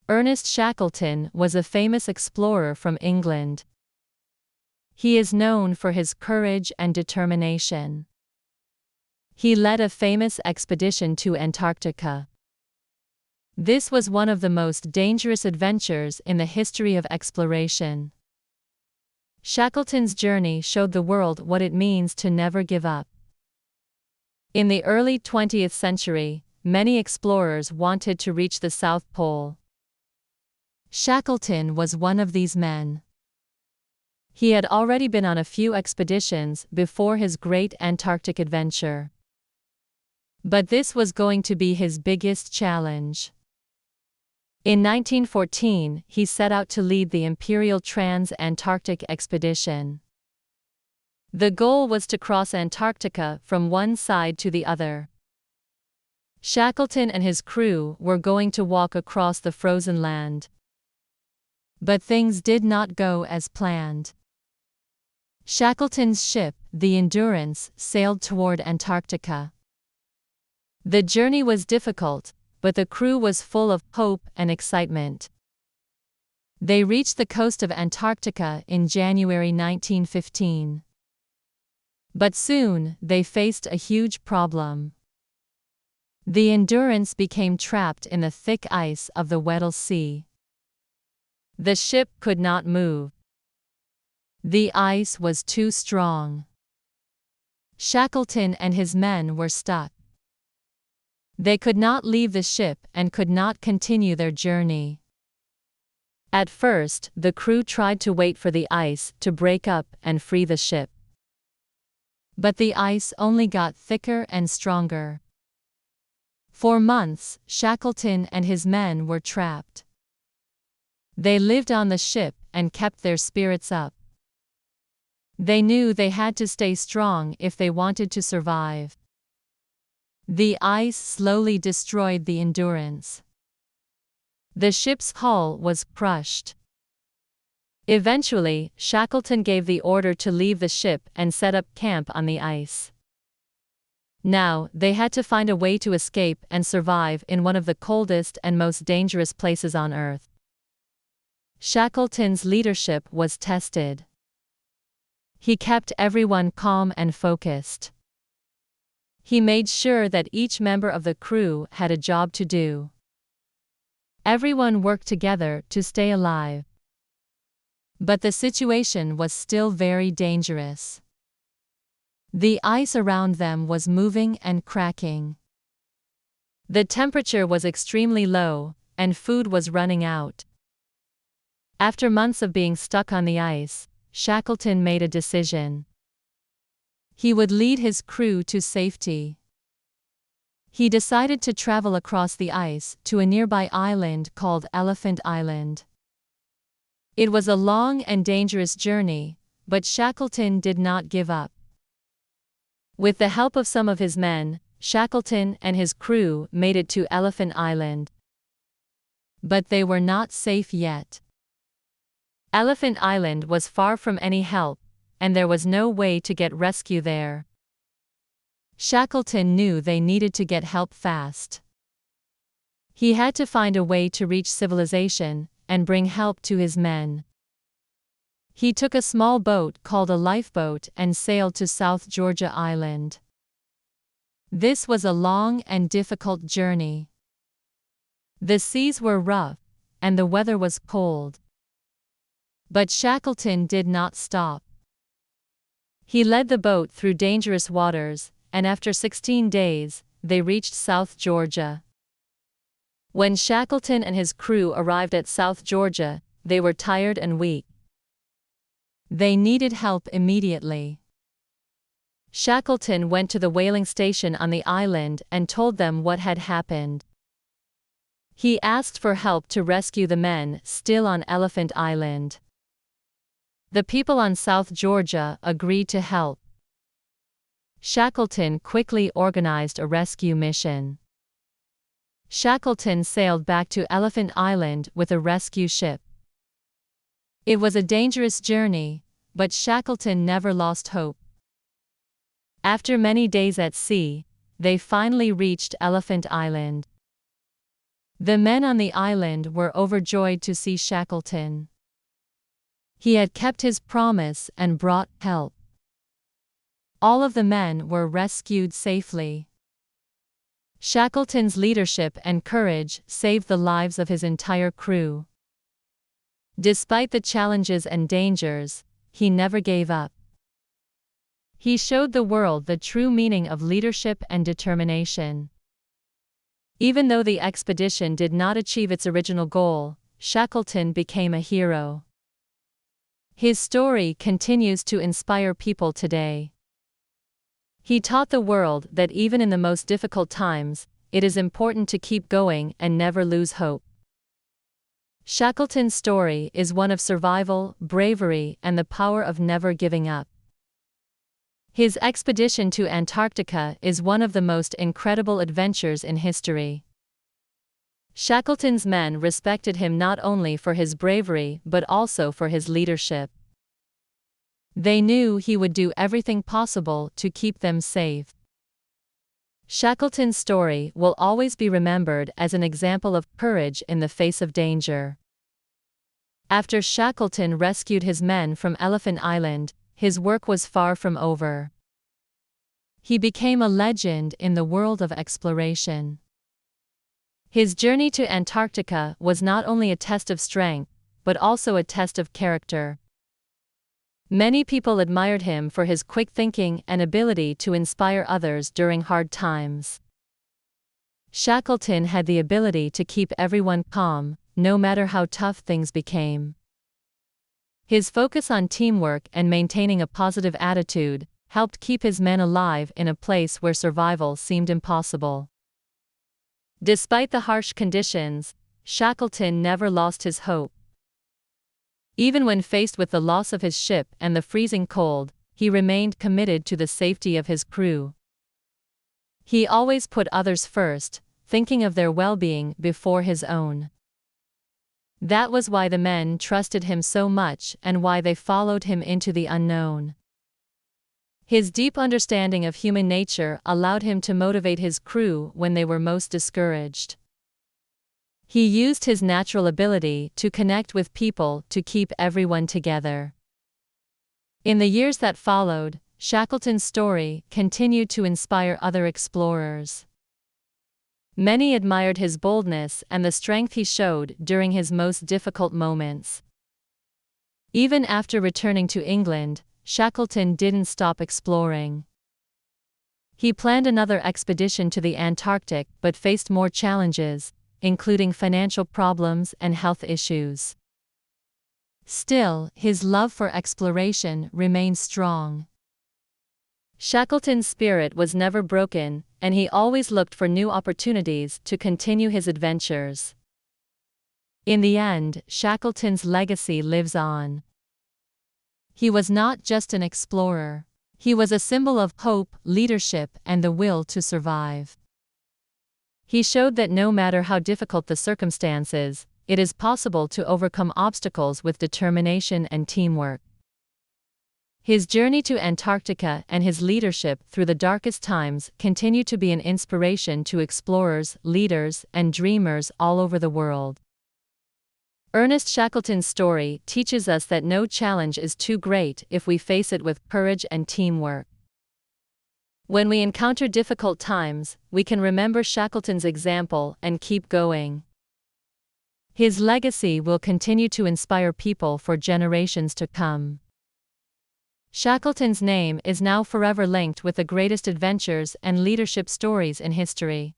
Ernest Shackleton was a famous explorer from England. He is known for his courage and determination. He led a famous expedition to Antarctica. This was one of the most dangerous adventures in the history of exploration. Shackleton's journey showed the world what it means to never give up. In the early 20th century, many explorers wanted to reach the South Pole. Shackleton was one of these men. He had already been on a few expeditions before his great Antarctic adventure. But this was going to be his biggest challenge. In 1914, he set out to lead the Imperial Trans-Antarctic Expedition. The goal was to cross Antarctica from one side to the other. Shackleton and his crew were going to walk across the frozen land. But things did not go as planned. Shackleton's ship, the Endurance, sailed toward Antarctica. The journey was difficult, but the crew was full of hope and excitement. They reached the coast of Antarctica in January 1915. But soon, they faced a huge problem. The Endurance became trapped in the thick ice of the Weddell Sea. The ship could not move. The ice was too strong. Shackleton and his men were stuck. They could not leave the ship and could not continue their journey. At first, the crew tried to wait for the ice to break up and free the ship. But the ice only got thicker and stronger. For months, Shackleton and his men were trapped. They lived on the ship and kept their spirits up. They knew they had to stay strong if they wanted to survive. The ice slowly destroyed the Endurance. The ship's hull was crushed. Eventually, Shackleton gave the order to leave the ship and set up camp on the ice. Now, they had to find a way to escape and survive in one of the coldest and most dangerous places on Earth. Shackleton's leadership was tested. He kept everyone calm and focused. He made sure that each member of the crew had a job to do. Everyone worked together to stay alive. But the situation was still very dangerous. The ice around them was moving and cracking. The temperature was extremely low, and food was running out. After months of being stuck on the ice, Shackleton made a decision. He would lead his crew to safety. He decided to travel across the ice to a nearby island called Elephant Island. It was a long and dangerous journey, but Shackleton did not give up. With the help of some of his men, Shackleton and his crew made it to Elephant Island. But they were not safe yet. Elephant Island was far from any help, and there was no way to get rescue there. Shackleton knew they needed to get help fast. He had to find a way to reach civilization and bring help to his men. He took a small boat called a lifeboat and sailed to South Georgia Island. This was a long and difficult journey. The seas were rough, and the weather was cold. But Shackleton did not stop. He led the boat through dangerous waters, and after 16 days, they reached South Georgia. When Shackleton and his crew arrived at South Georgia, they were tired and weak. They needed help immediately. Shackleton went to the whaling station on the island and told them what had happened. He asked for help to rescue the men still on Elephant Island. The people on South Georgia agreed to help. Shackleton quickly organized a rescue mission. Shackleton sailed back to Elephant Island with a rescue ship. It was a dangerous journey, but Shackleton never lost hope. After many days at sea, they finally reached Elephant Island. The men on the island were overjoyed to see Shackleton. He had kept his promise and brought help. All of the men were rescued safely. Shackleton's leadership and courage saved the lives of his entire crew. Despite the challenges and dangers, he never gave up. He showed the world the true meaning of leadership and determination. Even though the expedition did not achieve its original goal, Shackleton became a hero. His story continues to inspire people today. He taught the world that even in the most difficult times, it is important to keep going and never lose hope. Shackleton's story is one of survival, bravery, and the power of never giving up. His expedition to Antarctica is one of the most incredible adventures in history. Shackleton's men respected him not only for his bravery but also for his leadership. They knew he would do everything possible to keep them safe. Shackleton's story will always be remembered as an example of courage in the face of danger. After Shackleton rescued his men from Elephant Island, his work was far from over. He became a legend in the world of exploration. His journey to Antarctica was not only a test of strength, but also a test of character. Many people admired him for his quick thinking and ability to inspire others during hard times. Shackleton had the ability to keep everyone calm, no matter how tough things became. His focus on teamwork and maintaining a positive attitude helped keep his men alive in a place where survival seemed impossible. Despite the harsh conditions, Shackleton never lost his hope. Even when faced with the loss of his ship and the freezing cold, he remained committed to the safety of his crew. He always put others first, thinking of their well-being before his own. That was why the men trusted him so much and why they followed him into the unknown. His deep understanding of human nature allowed him to motivate his crew when they were most discouraged. He used his natural ability to connect with people to keep everyone together. In the years that followed, Shackleton's story continued to inspire other explorers. Many admired his boldness and the strength he showed during his most difficult moments. Even after returning to England, Shackleton didn't stop exploring. He planned another expedition to the Antarctic but faced more challenges, including financial problems and health issues. Still, his love for exploration remained strong. Shackleton's spirit was never broken, and he always looked for new opportunities to continue his adventures. In the end, Shackleton's legacy lives on. He was not just an explorer. He was a symbol of hope, leadership, and the will to survive. He showed that no matter how difficult the circumstances, it is possible to overcome obstacles with determination and teamwork. His journey to Antarctica and his leadership through the darkest times continue to be an inspiration to explorers, leaders, and dreamers all over the world. Ernest Shackleton's story teaches us that no challenge is too great if we face it with courage and teamwork. When we encounter difficult times, we can remember Shackleton's example and keep going. His legacy will continue to inspire people for generations to come. Shackleton's name is now forever linked with the greatest adventures and leadership stories in history.